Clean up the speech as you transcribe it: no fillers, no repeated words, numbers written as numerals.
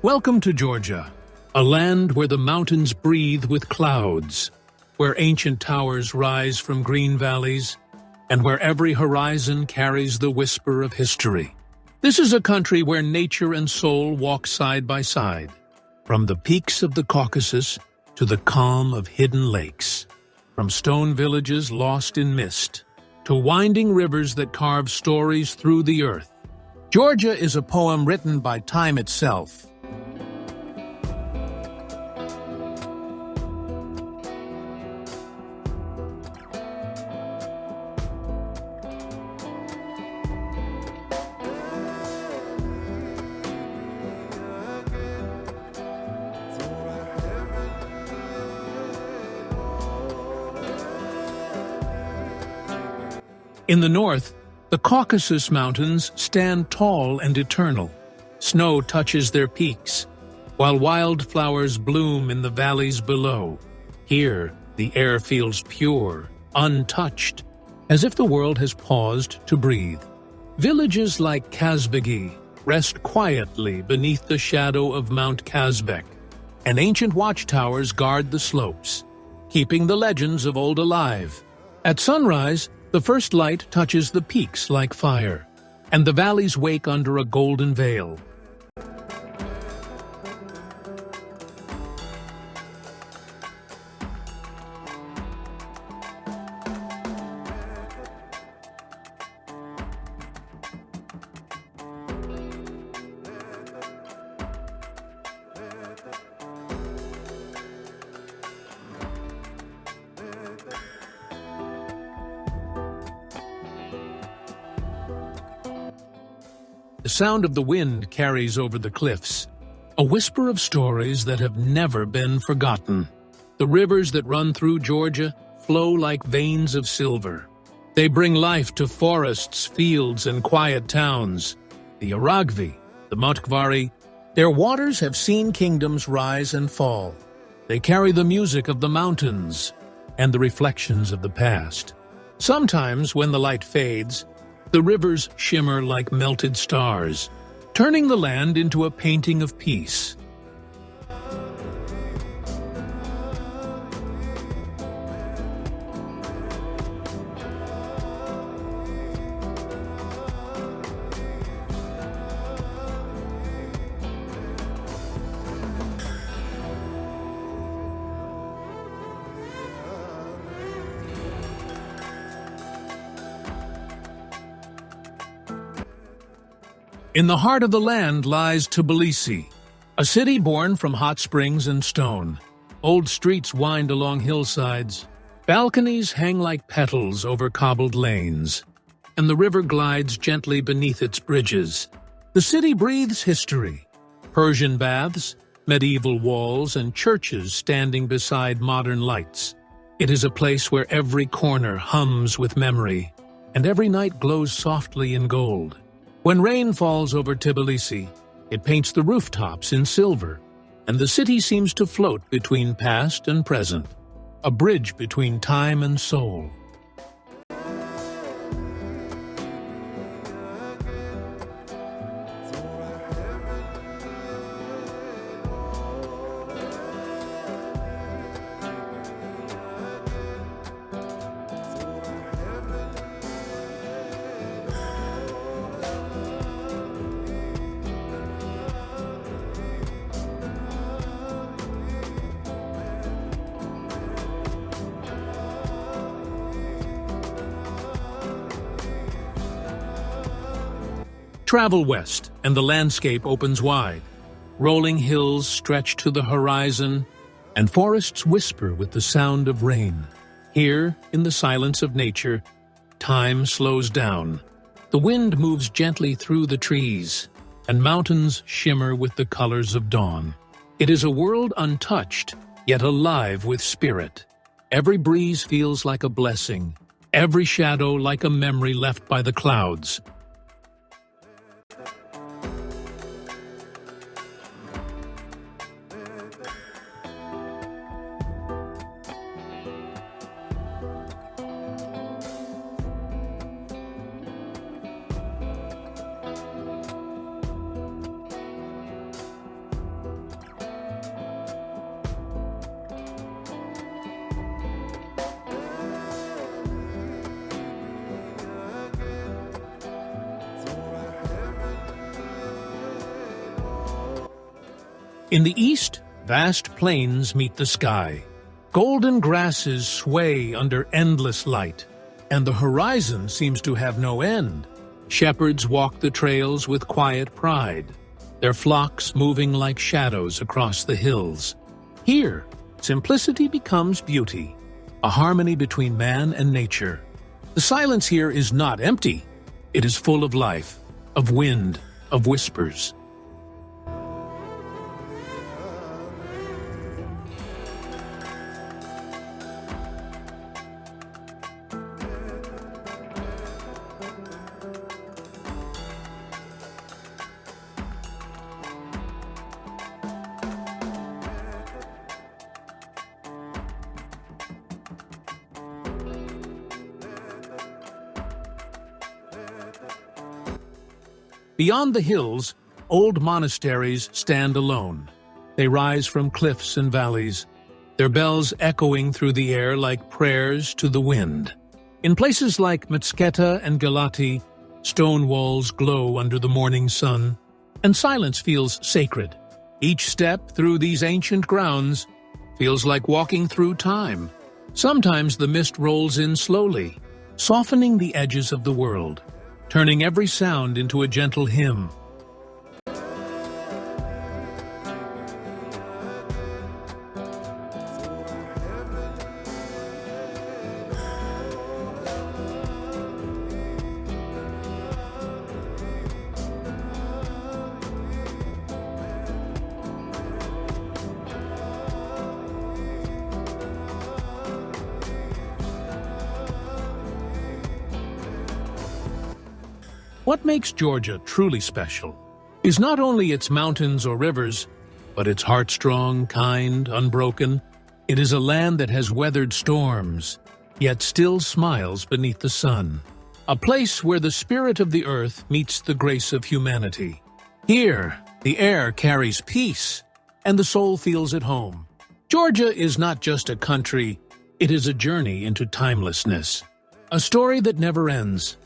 Welcome to Georgia, a land where the mountains breathe with clouds, where ancient towers rise from green valleys, and where every horizon carries the whisper of history. This is a country where nature and soul walk side by side, from the peaks of the Caucasus to the calm of hidden lakes, from stone villages lost in mist to winding rivers that carve stories through the earth. Georgia is a poem written by time itself. In the north, the Caucasus Mountains stand tall and eternal. Snow touches their peaks, while wildflowers bloom in the valleys below. Here, the air feels pure, untouched, as if the world has paused to breathe. Villages like Kazbegi rest quietly beneath the shadow of Mount Kazbek, and ancient watchtowers guard the slopes, keeping the legends of old alive. At sunrise, the first light touches the peaks like fire, and the valleys wake under a golden veil. The sound of the wind carries over the cliffs, a whisper of stories that have never been forgotten. The rivers that run through Georgia flow like veins of silver. They bring life to forests, fields, and quiet towns. The Aragvi, the Mtkvari, their waters have seen kingdoms rise and fall. They carry the music of the mountains and the reflections of the past. Sometimes, when the light fades, the rivers shimmer like melted stars, turning the land into a painting of peace. In the heart of the land lies Tbilisi, a city born from hot springs and stone. Old streets wind along hillsides, balconies hang like petals over cobbled lanes, and the river glides gently beneath its bridges. The city breathes history: Persian baths, medieval walls, and churches standing beside modern lights. It is a place where every corner hums with memory, and every night glows softly in gold. When rain falls over Tbilisi, it paints the rooftops in silver, and the city seems to float between past and present, a bridge between time and soul. Travel west, and the landscape opens wide. Rolling hills stretch to the horizon, and forests whisper with the sound of rain. Here, in the silence of nature, time slows down. The wind moves gently through the trees, and mountains shimmer with the colors of dawn. It is a world untouched, yet alive with spirit. Every breeze feels like a blessing, every shadow like a memory left by the clouds. In the east, vast plains meet the sky. Golden grasses sway under endless light, and the horizon seems to have no end. Shepherds walk the trails with quiet pride, their flocks moving like shadows across the hills. Here, simplicity becomes beauty, a harmony between man and nature. The silence here is not empty. It is full of life, of wind, of whispers. Beyond the hills, old monasteries stand alone. They rise from cliffs and valleys, their bells echoing through the air like prayers to the wind. In places like Mtsketa and Galati, stone walls glow under the morning sun, and silence feels sacred. Each step through these ancient grounds feels like walking through time. Sometimes the mist rolls in slowly, softening the edges of the world, turning every sound into a gentle hymn. What makes Georgia truly special is not only its mountains or rivers, but its heartstrong, kind, unbroken. It is a land that has weathered storms, yet still smiles beneath the sun. A place where the spirit of the earth meets the grace of humanity. Here, the air carries peace, and the soul feels at home. Georgia is not just a country, it is a journey into timelessness. A story that never ends,